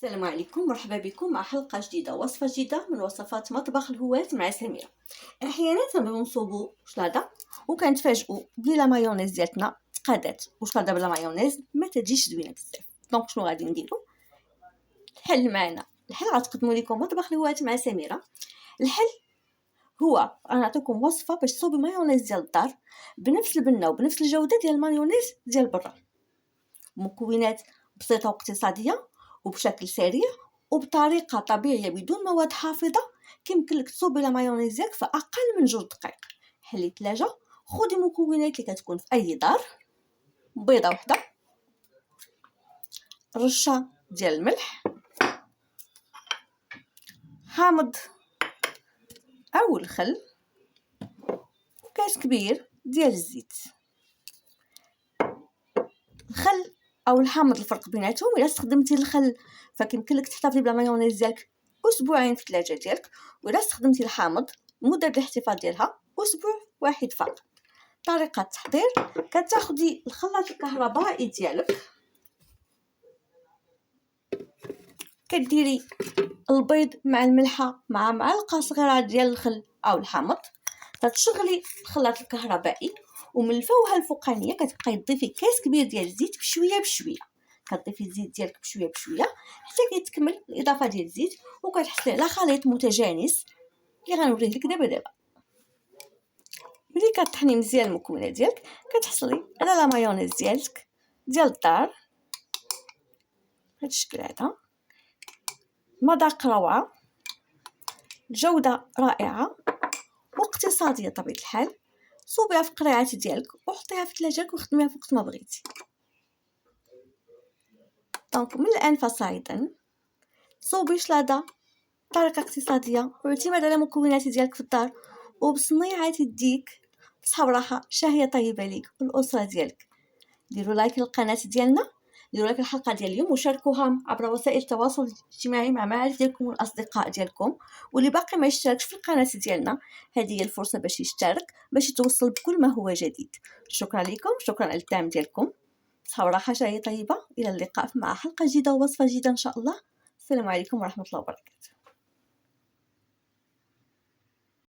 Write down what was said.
السلام عليكم، مرحبا بكم مع حلقة جديدة وصفة جديدة من وصفات مطبخ الهواة مع سميرة. احيانا تنبغيو نصوبو شلاضة وكنتفاجئوا بلا مايونيز ديالتنا تقادات وشلاضة بلا مايونيز ما تجيش زوينه بزاف. دونك شنو غادي نديرو؟ الحل معنا. الحل غتقدموا لكم مطبخ الهواة مع سميرة. الحل هو غنعطيكم وصفة باش تصوبي مايونيز ديال الدار بنفس البنه وبنفس الجودة ديال المايونيز ديال برا. مكونات بسيطة واقتصادية وبشكل سريع وبطريقة طبيعية بدون مواد حافظة. كيمكن لك تصوبي لا مايونيز ديالك في أقل من 2 دقائق. حلي الثلاجة، خذي مكونات اللي كتكون في أي دار: بيضة وحدة، رشة ديال الملح، حامض أو الخل، وكاس كبير ديال الزيت. الخل او الحامض الفرق بيناتهم: الا استخدمتي الخل فكيمكن لك تحتفظي بلا مايونيز ديالك اسبوعين في الثلاجه ديالك، والا استخدمتي الحامض مده الاحتفاظ ديالها اسبوع واحد فقط. طريقه التحضير: كتاخدي الخلاط الكهربائي ديالك، كديري البيض مع الملحه مع معلقه صغيره ديال الخل او الحامض، كتشغلي الخلاط الكهربائي، ومن الفوهه الفوقانيه كتبقاي تضيفي كاس كبير ديال الزيت بشويه بشويه. كتضيفي الزيت ديالك بشويه بشويه حتى كيتكمل الاضافه ديال الزيت، وكتحصلي على خليط متجانس اللي غنوريه لك دابا. ملي كطحني مزيان المكونات ديالك كتحصلي على لا مايونيز ديالك ديال الدار بهذا الشكل هذا. مذاق روعه، جوده رائعه واقتصاديه بطبيعه الحال. صوبيها في القريعات ديالك وحطيها في الثلاجه وخدميها في وقت ما بغيتي. دونك من الان فصاعدا صوبي شلاضه بطريقه اقتصاديه واعتماد على مكونات ديالك في الدار وبصنيعه يديك، بصحه وراحه، شهيه طيبه ليك والاسره ديالك. ديروا لايك للقناه ديالنا، ديروا لايك الحلقه ديال اليوم وشاركوها عبر وسائل التواصل الاجتماعي مع معارف ديالكم والاصدقاء ديالكم. واللي باقي ما يشتركش في القناه ديالنا، هذه هي الفرصه باش يشترك باش يتوصل بكل ما هو جديد. شكرا لكم، شكرا على الدعم ديالكم. صحه وراحه، شهيه طيبه، الى اللقاء مع حلقه جديده ووصفه جديده ان شاء الله. السلام عليكم ورحمه الله وبركاته.